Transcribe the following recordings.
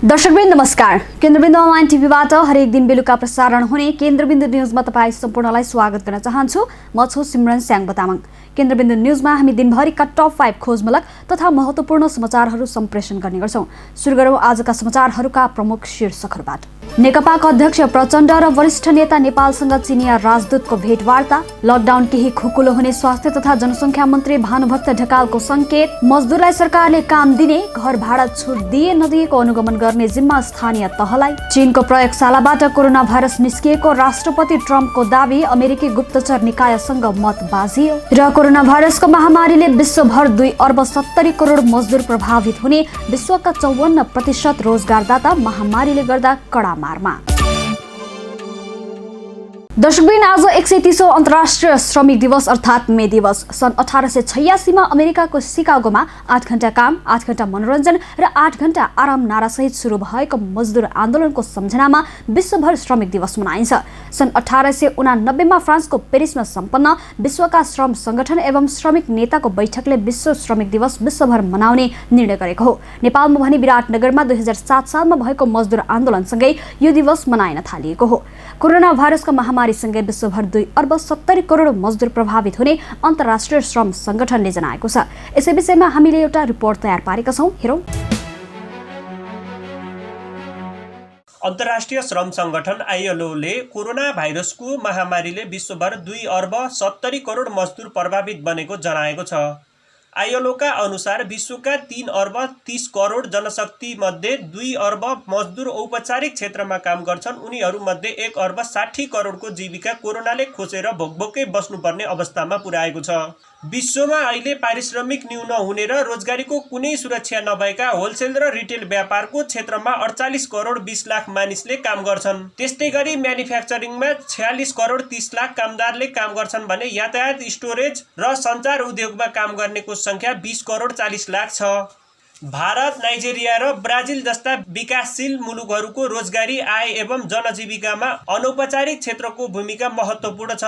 दर्शकवृन्द नमस्कार। केन्द्रबिन्दु अनलाइन टिभीबाट हरेक दिन बेलुका प्रसारण हुने केन्द्रबिन्दु न्यूजमा तपाईँ सम्पूर्णलाई स्वागत गर्न चाहन्छु। म छु सिमरन स्याङ बतामङ। केन्द्रबिन्दु न्यूजमा हामी दिनभरिका टप 5 खोजमूलक तथा महत्त्वपूर्ण समाचारहरू सम्प्रेषण गर्ने गर्छौं। सुरु गरौं आजका समाचारहरूका प्रमुख शीर्षकहरूबाट। नेकपाका अध्यक्ष प्रचण्ड र वरिष्ठ नेता नेपालसँग चिनिया राजदूतको भेटवार्ता। लकडाउन केही खुकुलो हुने स्वास्थ्य तथा जनसङ्ख्या मन्त्री भानुभक्त ढकालको संकेत। मजदुरलाई सरकारले काम दिने, घर भाडा छुट दिए नदिएको अनुगमन गर्ने जिम्मा स्थानीय तहलाई। चीनको प्रयोगशालाबाट कोरोना भाइरस निस्किएको राष्ट्रपति ट्रम्पको दावी। अमेरिकी गुप्तचर निकायसँग मत बाजियो। र कोरोना भाइरसको महामारीले विश्वभर 2 अर्ब 70 करोड मजदुर प्रभावित हुने। विश्वका 54% रोजगारदाता महामारीले गर्दा कड़ा मारमा। दर्शकबिन आज 130औं अन्तर्राष्ट्रिय श्रमिक दिवस अर्थात् मे दिवस। सन् 1886 मा अमेरिकाको सिकागोमा 8 घण्टा काम, 8 घण्टा मनोरञ्जन र 8 घण्टा आराम नारासहित सुरु भएको मजदुर आन्दोलनको सम्झनामा विश्वभर श्रमिक दिवस मनाइन्छ। सन् 1889 मा फ्रान्सको पेरिसमा सम्पन्न विश्वका श्रम संगठन एवं श्रमिक नेताको बैठकले विश्व श्रमिक दिवस विश्वभर मनाउने निर्णय गरेको हो। नेपालमा भने विराटनगरमा 2007 सालमा भएको मजदुर आन्दोलनसँगै यो दिवस मनाइन थालिएको हो। कोरोना भाइरसको महामारीसँगै विश्वभर 2 अर्ब 70 करोड मजदुर प्रभावित हुने अन्तर्राष्ट्रिय श्रम संगठनले जनाएको छ। यसै विषयमा हामीले एउटा रिपोर्ट तयार पारेका छौं, हेरौं। अन्तर्राष्ट्रिय श्रम संगठन आईएलओले कोरोना भाइरसको महामारीले विश्वभर 2 अर्ब 70 करोड मजदुर प्रभावित बनेको जनाएको छ। आईएलओका अनुसार विश्वका 3 अर्ब 30 करोड जनशक्ति मध्ये 2 अर्ब मजदुर औपचारिक क्षेत्रमा काम गर्छन्। उनीहरूमध्ये 1 अर्ब 60 करोडको जीविका कोरोनाले खोसेर भोकभोकै बस्नुपर्ने अवस्थामा पुर्याएको छ। विश्वमा अहिले पारिश्रमिक न्यून हुने र रोजगारीको कुनै सुरक्षा नभएका होलसेल र रिटेल व्यापारको क्षेत्रमा 48 करोड 20 लाख मानिसले काम गर्छन्। त्यस्तै गरी म्यानुफ्याक्चरिङमा 46 करोड 30 लाख कामदारले काम गर्छन् भने यातायात, स्टोरेज र सञ्चार उद्योगमा काम गर्नेको संख्या 20 करोड 40 लाख छ। भारत, नाइजेरिया र ब्राजिल जस्ता विकासशील मुलुकहरूको रोजगारी, आय एवं जनजीविकामा अनौपचारिक क्षेत्रको भूमिका महत्त्वपूर्ण छ।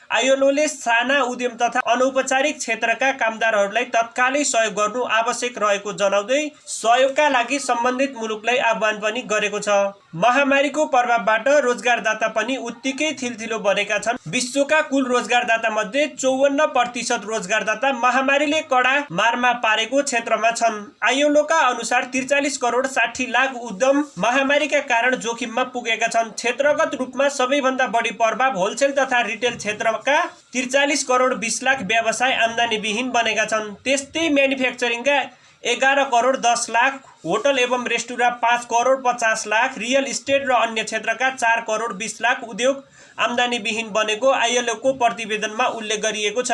आईएलओले साना उद्यम तथा अनौपचारिक क्षेत्रका कामदारहरूलाई तत्कालै सहयोग गर्नु आवश्यक रहेको जनाउँदै सहयोगका लागि सम्बन्धित मुलुकलाई आह्वान पनि गरेको छ। महामारीको प्रभावबाट रोजगारदाता पनि उत्तिकै थिलथिलो बनेका छन्। विश्वका कुल रोजगारदाता मध्ये 54% रोजगारदाता महामारीले कडा मारमा पारेको क्षेत्रमा छन्। आईएलओका अनुसार 43 करोड 60 लाख उद्यम महामारीका कारण जोखिममा पुगेका छन्। क्षेत्रगत रूपमा सबैभन्दा बढी प्रभाव होलसेल तथा रिटेल क्षेत्रका 43 करोड 20 लाख व्यवसाय आम्दानी विहीन बनेका छन्। त्यस्तै म्यानुफ्याक्चरिङका 11 करोड 10 लाख, होटल एवं restaurant 5 crore 50 lakh, real estate र अन्य क्षेत्रका 4 करोड 20 लाख उद्योग आम्दानी विहीन बनेको आईएलओको प्रतिवेदनमा उल्लेख गरिएको छ।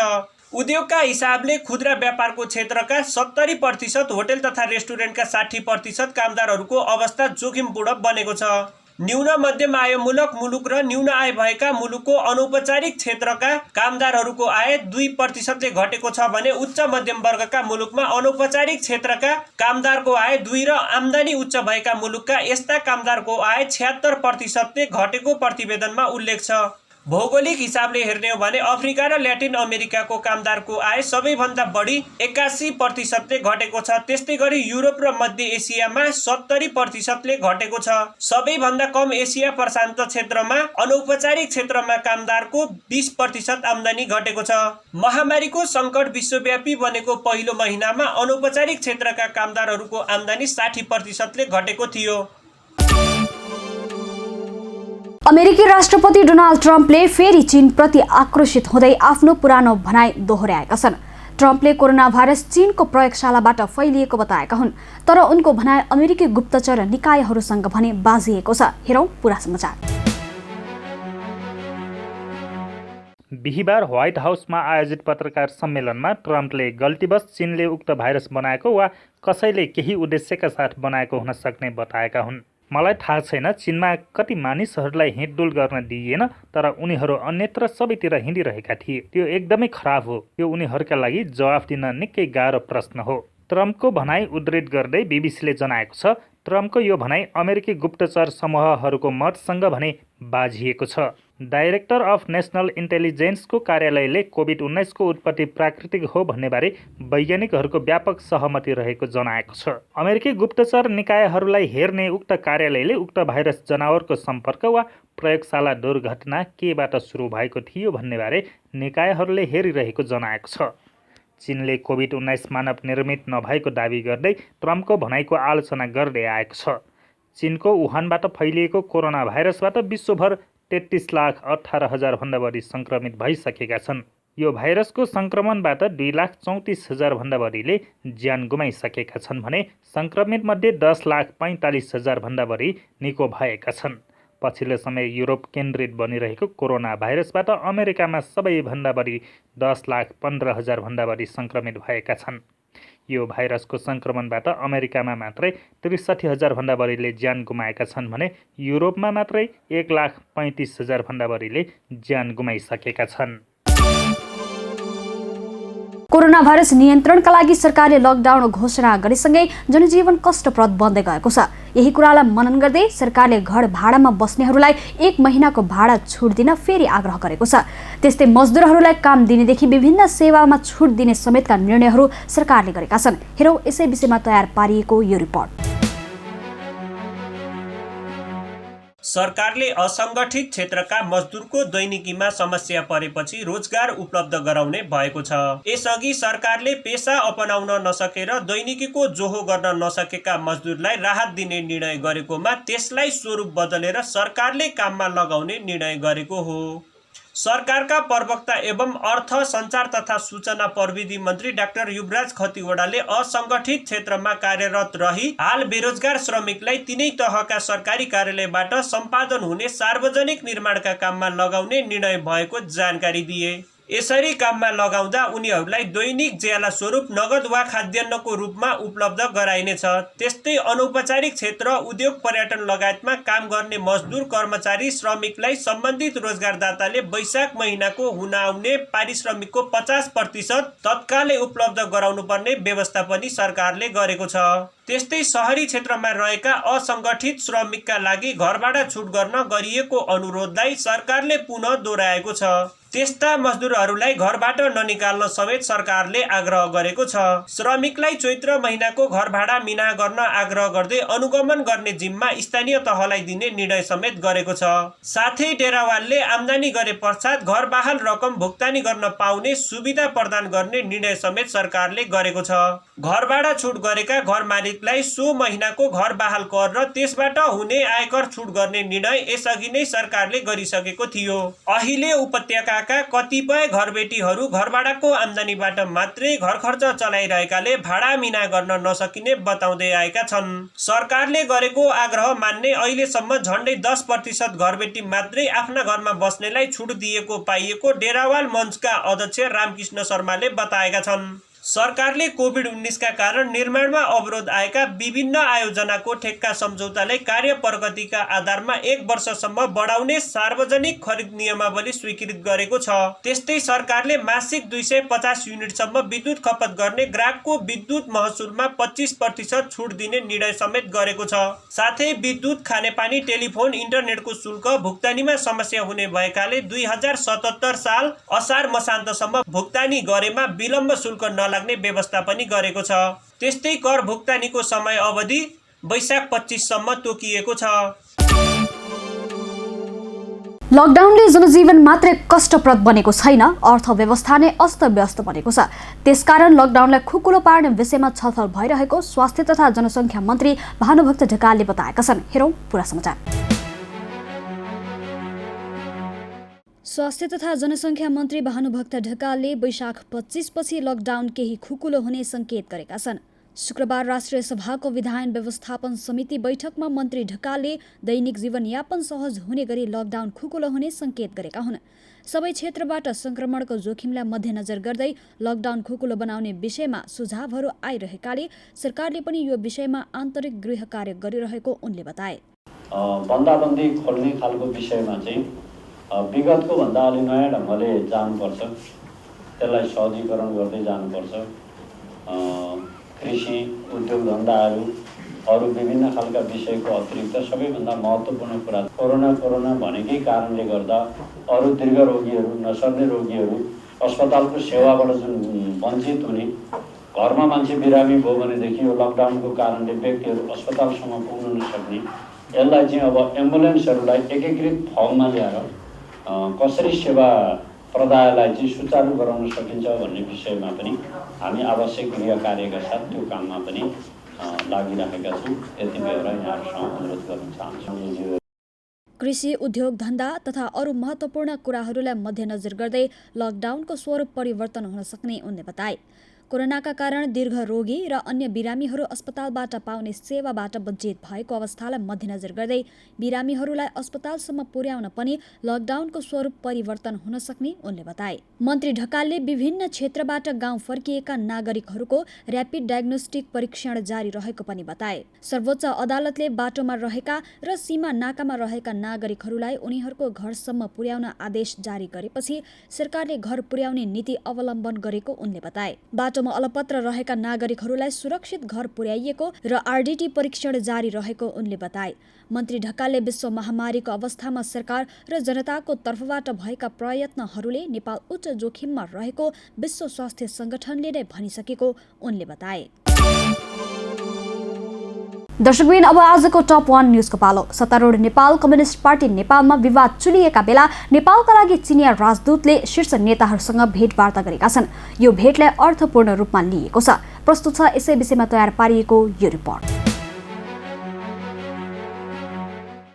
उद्योगका हिसाबले खुद्रा व्यापारको क्षेत्रका 70%, होटल तथा रेस्टुरेन्टका 60% कामदारहरूको अवस्था जोखिमपूर्ण बनेको छ। न्यून मध्यम आयमुलक मुलुक र न्यून आय भएका मुलुकको अनौपचारिक क्षेत्रका कामदारहरूको आय 2%ले घटेको छ भने उच्च मध्यम वर्गका मुलुकमा अनौपचारिक क्षेत्रका कामदारको आय 2 र आम्दानी उच्च भएका मुलुकका यस्ता कामदारको आय 76%ले घटेको प्रतिवेदनमा उल्लेख छ। भौगोलिक हिसाबले हेर्ने हो भने अफ्रिका र ल्याटिन अमेरिकाको कामदारको आय सबैभन्दा बढी 81%ले घटेको छ। त्यस्तै गरी युरोप र मध्य एसियामा 70%ले घटेको छ। सबैभन्दा कम एसिया प्रशान्त क्षेत्रमा अनौपचारिक क्षेत्रमा कामदारको 20% आम्दानी घटेको छ। महामारीको सङ्कट विश्वव्यापी बनेको पहिलो महिनामा अनौपचारिक क्षेत्रका कामदारहरूको आम्दानी 60%ले घटेको थियो। अमेरिकी राष्ट्रपति डोनाल्ड ट्रम्पले फेरि चीनप्रति आक्रोशित हुँदै आफ्नो पुरानो भनाइ दोहोर्याएका छन्। ट्रम्पले कोरोना भाइरस चीनको प्रयोगशालाबाट फैलिएको बताएका हुन्, तर उनको भनाइ अमेरिकी गुप्तचर निकायहरूसँग भने बाजिएको छ। हेरौं पूरा समाचार। बिहिबार व्हाइट हाउसमा आयोजित पत्रकार सम्मेलनमा ट्रम्पले गल्तीवश चीनले उक्त भाइरस बनाएको वा कसैले केही उद्देश्यका साथ बनाएको हुन सक्ने बताएका हुन्। मलाई थाहा छैन चीनमा कति मानिसहरूलाई हिँडडुल गर्न दिइएन, तर उनीहरू अन्यत्र सबैतिर हिँडिरहेका थिए। त्यो एकदमै खराब हो। यो उनीहरूका लागि जवाफ दिन निकै गाह्रो प्रश्न हो। ट्रम्पको भनाइ उद्धृत गर्दै बीबीसीले जनाएको छ, ट्रम्पको यो भनाइ अमेरिकी गुप्तचर समूहहरूको मतसँग भने बाझिएको छ। डाइरेक्टर अफ नेसनल इन्टेलिजेन्सको कार्यालयले कोभिड-19को उत्पत्ति प्राकृतिक हो भन्नेबारे वैज्ञानिकहरूको व्यापक सहमति रहेको जनाएको छ। अमेरिकी गुप्तचर निकायहरूलाई हेर्ने उक्त कार्यालयले उक्त भाइरस जनावरको सम्पर्क वा प्रयोगशाला दुर्घटना केबाट सुरु भएको थियो भन्नेबारे निकायहरूले हेरिरहेको जनाएको छ। चीनले कोभिड-19 मानव निर्मित नभएको दावी गर्दै ट्रम्पको भनाइको आलोचना गर्दै आएको छ। चीनको वुहानबाट फैलिएको कोरोना भाइरसबाट विश्वभर 33,18,000 भन्दा बढी सङ्क्रमित भइसकेका छन्। यो भाइरसको सङ्क्रमणबाट 2,34,000 भन्दा बढीले ज्यान गुमाइसकेका छन् भने सङ्क्रमितमध्ये 10,45,000 भन्दा बढी निको भएका छन्। पछिल्लो समय युरोप केन्द्रित बनिरहेको कोरोना भाइरसबाट अमेरिकामा सबैभन्दा बढी 10,15,000 भन्दा बढी सङ्क्रमित भएका छन्। यो भाइरसको सङ्क्रमणबाट अमेरिकामा मात्रै 63,000 भन्दा बढीले ज्यान गुमाएका छन् भने युरोपमा मात्रै 1,35,000 भन्दा बढीले ज्यान गुमाइसकेका छन्। कोरोना भाइरस नियन्त्रणका लागि सरकारले लकडाउन घोषणा गरेसँगै जनजीवन कष्टप्रद बन्दै गएको छ। यही कुरालाई मनन गर्दै सरकारले घर भाडामा बस्नेहरूलाई 1 महिनाको भाडा छुट दिन फेरि आग्रह गरेको छ। त्यस्तै मजदुरहरूलाई काम दिनेदेखि विभिन्न सेवामा छुट दिने समेतका निर्णयहरू सरकारले गरेका छन्। हेरौँ यसै विषयमा तयार पारिएको यो रिपोर्ट। सरकारले असङ्गठित क्षेत्रका मजदुरको दैनिकीमा समस्या परेपछि रोजगार उपलब्ध गराउने भएको छ। यसअघि सरकारले पेसा अपनाउन नसकेर दैनिकीको जोहो गर्न नसकेका मजदुरलाई राहत दिने निर्णय गरेकोमा त्यसलाई स्वरूप बदलेर सरकारले काममा लगाउने निर्णय गरेको हो। सरकारका प्रवक्ता एवं अर्थ सञ्चार तथा सूचना प्रविधि मन्त्री डाक्टर युवराज खतिवडाले असङ्गठित क्षेत्रमा कार्यरत रही हाल बेरोजगार श्रमिकलाई तिनै तहका सरकारी कार्यालयबाट सम्पादन हुने सार्वजनिक निर्माणका काममा लगाउने निर्णय भएको जानकारी दिए। यसरी काममा लगाउँदा उनीहरूलाई दैनिक ज्याला स्वरूप नगद वा खाद्यान्नको रूपमा उपलब्ध गराइनेछ। त्यस्तै अनौपचारिक क्षेत्र, उद्योग, पर्यटन लगायतमा काम गर्ने मजदुर, कर्मचारी, श्रमिकलाई सम्बन्धित रोजगारदाताले वैशाख महिनाको हुन आउने पारिश्रमिकको 50% तत्कालै उपलब्ध गराउनुपर्ने व्यवस्था पनि सरकारले गरेको छ। त्यस्तै शहरी क्षेत्रमा रहेका असङ्गठित श्रमिकका लागि घरबाट छुट गर्न गरिएको अनुरोधलाई सरकारले पुनः दोहोऱ्याएको छ। त्यस्ता मजदुरहरूलाई घरबाट ननिकाल्न समेत सरकारले आग्रह गरेको छ। श्रमिकलाई चैत्र महिनाको घर भाडा मिना गर्न आग्रह गर्दै अनुगमन गर्ने जिम्मा स्थानीय तहलाई दिने निर्णय समेत गरेको छ। साथै डेरावालले आम्दानी गरे पश्चात घर बहाल रकम भुक्तानी गर्न पाउने सुविधा प्रदान गर्ने निर्णय समेत सरकारले गरेको छ। घर भाडा छुट गरेका घर मालिकलाई सो महिनाको घर बहाल कर र त्यसबाट हुने आयकर छुट गर्ने निर्णय यसअघि नै सरकारले गरिसकेको थियो। अहिले उपत्यका कतिपय घरबेटीहरू घरभाडाको आम्दानीबाट मात्रै घर खर्च चलाइरहेकाले भाडा मिना गर्न नसकिने बताउँदै आएका छन्। सरकारले गरेको आग्रह मान्ने अहिलेसम्म झन्डै 10% घरबेटी मात्रै आफ्ना घरमा बस्नेलाई छुट दिएको पाइएको डेरावाल मञ्चका अध्यक्ष रामकृष्ण शर्माले बताएका छन्। सरकारले कोभिड-19 का कारण निर्माणमा अवरोध आएका विभिन्न आयोजनाको ठेक्का सम्झौतालाई कार्य प्रगतिका आधारमा 1 वर्षसम्म बढाउने सार्वजनिक खरिद नियमावली स्वीकृत गरेको छ। त्यस्तै सरकारले मासिक 250 युनिटसम्म विद्युत खपत गर्ने ग्राहकको विद्युत महसुलमा 25% छुट दिने निर्णय समेत गरेको छ। साथै विद्युत, खानेपानी, टेलिफोन, इन्टरनेटको शुल्क भुक्तानीमा समस्या हुने भएकाले 2077 साल असार मसान्तसम्म भुक्तानी गरेमा विलम्ब शुल्क लाग्ने व्यवस्था पनि गरेको छ। त्यस्तै कर भुक्तानीको समय अवधि वैशाख 25 सम्म तोकिएको छ। लकडाउनले जनजीवन मात्रै कष्टप्रद बनेको छैन, अर्थव्यवस्था नै अस्तव्यस्त बनेको छ। त्यसकारण लकडाउनलाई खुकुलो पार्ने विषयमा छलफल भइरहेको स्वास्थ्य तथा जनसङ्ख्या मन्त्री भानुभक्त ढकालले बताएका छन्। हेरौँ पूरा समाचार। स्वास्थ्य तथा जनसङ्ख्या मन्त्री भानुभक्त ढकालले वैशाख 25 पछि लकडाउन केही खुकुलो हुने सङ्केत गरेका छन्। शुक्रबार राष्ट्रिय सभाको विधायन व्यवस्थापन समिति बैठकमा मन्त्री ढकालले दैनिक जीवनयापन सहज हुने गरी लकडाउन खुकुलो हुने सङ्केत गरेका हुन्। सबै क्षेत्रबाट सङ्क्रमणको जोखिमलाई मध्यनजर गर्दै लकडाउन खुकुलो बनाउने विषयमा सुझावहरू आइरहेकाले सरकारले पनि यो विषयमा आन्तरिक गृह कार्य गरिरहेको उनले बताए। बन्दाबन्दी खोल्ने खालको विषयमा चाहिँ विगतको भन्दा अलि नयाँ ढङ्गले जानुपर्छ, त्यसलाई सहजीकरण गर्दै जानुपर्छ। कृषि, उद्योग धन्दाहरू अरू विभिन्न खालका विषयको अतिरिक्त सबैभन्दा महत्त्वपूर्ण कुरा कोरोना भनेकै कारणले गर्दा अरू दीर्घ रोगीहरू, नसर्ने रोगीहरू, अस्पतालको सेवाबाट जुन वञ्चित हुने, घरमा मान्छे बिरामी भयो भनेदेखि यो लकडाउनको कारणले व्यक्तिहरू अस्पतालसम्म पुग्न नसक्ने, यसलाई चाहिँ अब एम्बुलेन्सहरूलाई एकीकृत फर्ममा ल्याएर कसरी सेवा प्रदायलाई चाहिँ सुचारू गराउन सकिन्छ भन्ने विषयमा पनि हामी आवश्यक गृह कार्यका साथ त्यो काममा पनि लागिरहेका छौँ। यति बेला यहाँहरूसँग अनुरोध गर्न चाहन्छु। कृषि, उद्योग, धन्दा तथा अरू महत्त्वपूर्ण कुराहरूलाई मध्यनजर गर्दै लकडाउनको स्वरूप परिवर्तन हुन सक्ने उनले बताए। कोरोनाका कारण दीर्घ रोगी र अन्य बिरामीहरू अस्पतालबाट पाउने सेवाबाट वञ्चित भएको अवस्थालाई मध्यनजर गर्दै बिरामीहरूलाई अस्पतालसम्म पुर्याउन पनि लकडाउनको स्वरूप परिवर्तन हुन सक्ने उनले बताए। मन्त्री ढकालले विभिन्न क्षेत्रबाट गाउँ फर्किएका नागरिकहरूको र्यापिड डायग्नोस्टिक परीक्षण जारी रहेको पनि बताए। सर्वोच्च अदालतले बाटोमा रहेका र सीमा नाकामा रहेका नागरिकहरूलाई उनीहरूको घरसम्म पुर्याउन आदेश जारी गरेपछि सरकारले घर पुर्याउने नीति अवलम्बन गरेको उनले बताए। बाटोमा अलपत्र रहेका नागरिकहरूलाई सुरक्षित घर पुर्याइएको र आरडीटी परीक्षण जारी रहेको उनले बताए। मन्त्री ढकालले विश्व महामारीको अवस्थामा सरकार र जनताको तर्फबाट भएका प्रयत्नहरूले नेपाल उच्च जोखिममा रहेको विश्व स्वास्थ्य संगठनले नै भनिसकेको उनले बताए। दर्शकबिन, अब आजको टप 1 न्यूजको पालो। सत्तारूढ नेपाल कम्युनिस्ट पार्टी नेपालमा विवाद चुलिएका बेला नेपालका लागि चिनिया राजदूतले शीर्ष नेताहरूसँग भेटवार्ता गरेका छन्। यो भेटलाई अर्थपूर्ण रूपमा लिएको छ। प्रस्तुत छ यसै विषयमा तयार पारिएको यो रिपोर्ट।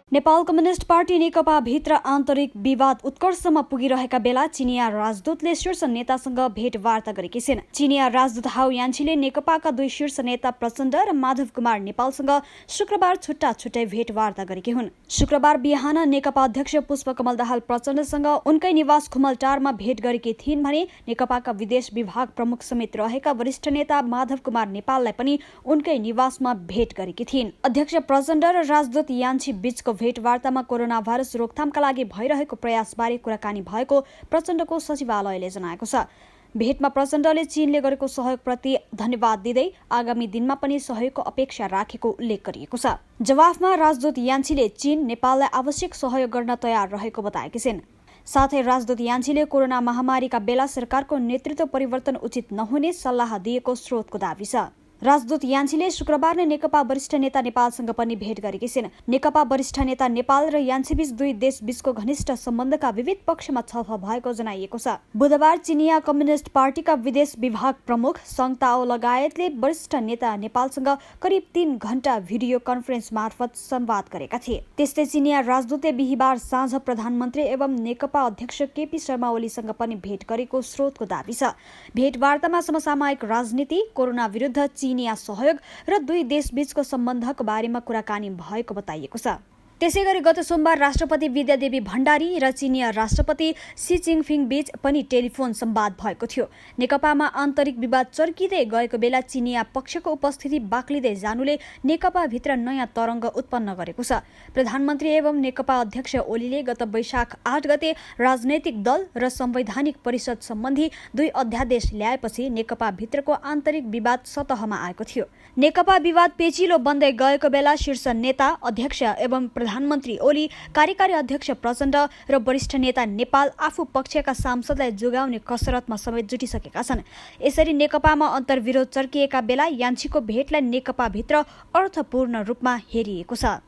नेपाल कम्युनिस्ट पार्टी नेकपा भित्र आन्तरिक विवाद उत्कर्षमा पुगिरहेका बेला चिनिया राजदूतले शीर्ष नेतासँग भेटवार्ता गरेकी छिन्। चिनिया राजदूत हाउ यान्छीले नेकपाका 2 शीर्ष नेता प्रचण्ड र माधव कुमार नेपालसँग शुक्रबार छुट्टा छुट्टै भेटवार्ता गरेकी हुन्। शुक्रबार बिहान नेकपा अध्यक्ष पुष्पकमल दाहाल प्रचण्डसँग उनकै निवास खुमलटारमा भेट गरेकी थिइन् भने नेकपाका विदेश विभाग प्रमुख समेत रहेका वरिष्ठ नेता माधव कुमार नेपाललाई पनि उनकै निवासमा भेट गरेकी थिइन्। अध्यक्ष प्रचण्ड र राजदूत यान्छी बीचको भेटवार्तामा कोरोना भाइरस रोकथामका लागि भइरहेको प्रयासबारे कुराकानी भएको प्रचण्डको सचिवालयले जनाएको छ। भेटमा प्रचण्डले चीनले गरेको सहयोगप्रति धन्यवाद दिँदै आगामी दिनमा पनि सहयोगको अपेक्षा राखेको उल्लेख गरिएको छ। जवाफमा राजदूत यान्छीले चीन नेपाललाई आवश्यक सहयोग गर्न तयार रहेको बताएकी छिन्। साथै राजदूत यान्छीले कोरोना महामारीका बेला सरकारको नेतृत्व परिवर्तन उचित नहुने सल्लाह दिएको स्रोतको दाबी छ। राजदूत यान्छीले शुक्रबार नै नेकपा वरिष्ठ नेता नेपालसँग पनि भेट गरेकी छिन्। नेकपा वरिष्ठ नेता नेपाल र यान्छीबीच 2 देशबीचको घनिष्ठ सम्बन्धका विविध पक्षमा छलफल भएको जनाइएको छ। बुधबार चिनिया कम्युनिस्ट पार्टीका विदेश विभाग प्रमुख सङ ताओ लगायतले वरिष्ठ नेता नेपालसँग करिब 3 घण्टा भिडियो कन्फरेन्स मार्फत संवाद गरेका थिए। त्यस्तै चिनिया राजदूतले बिहिबार साँझ प्रधानमन्त्री एवं नेकपा अध्यक्ष केपी शर्मा ओलीसँग पनि भेट गरेको स्रोतको दाबी छ। भेटवार्तामा समसामयिक राजनीति, कोरोना विरुद्ध चिनिया सहयोग र 2 देशबीचको सम्बन्धको बारेमा कुराकानी भएको बताइएको छ। त्यसैगरी गत सोमबार राष्ट्रपति विद्यादेवी भण्डारी र चिनिया राष्ट्रपति सी जिनपिङ बीच पनि टेलिफोन संवाद भएको थियो। नेकपामा आन्तरिक विवाद चर्किँदै गएको बेला चिनिया पक्षको उपस्थिति बाक्लिँदै जानुले नेकपाभित्र नयाँ तरङ्ग उत्पन्न गरेको छ। प्रधानमन्त्री एवं नेकपा अध्यक्ष ओलीले गत वैशाख 8 गते राजनैतिक दल र संवैधानिक परिषद सम्बन्धी 2 अध्यादेश ल्याएपछि नेकपाभित्रको आन्तरिक विवाद सतहमा आएको थियो। नेकपा विवाद पेचिलो बन्दै गएको बेला शीर्ष नेता, अध्यक्ष एवं प्रधानमन्त्री ओली, कार्यकारी अध्यक्ष प्रचण्ड र वरिष्ठ नेता नेपाल आफू पक्षका सांसदलाई जोगाउने कसरतमा समेत जुटिसकेका छन्। यसरी नेकपामा अन्तर्विरोध चर्किएका बेला यान्छीको भेटलाई नेकपाभित्र अर्थपूर्ण रूपमा हेरिएको छ।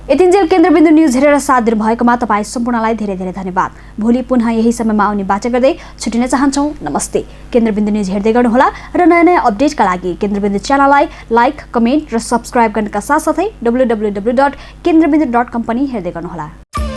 यतिन्जेल केन्द्रबिन्दु न्युज हेरेर साथ दिनुभएकोमा तपाईँ सम्पूर्णलाई धेरै धेरै धन्यवाद। भोलि पुनः यही समयमा आउने बाचा गर्दै छुटिन चाहन्छौँ। नमस्ते। केन्द्रबिन्दु न्युज हेर्दै गर्नुहोला र नयाँ नयाँ अपडेटका लागि केन्द्रबिन्दु च्यानललाई लाइक, कमेन्ट र सब्स्क्राइब गर्नका साथसाथै www.kendrabindu.com पनि हेर्दै गर्नुहोला।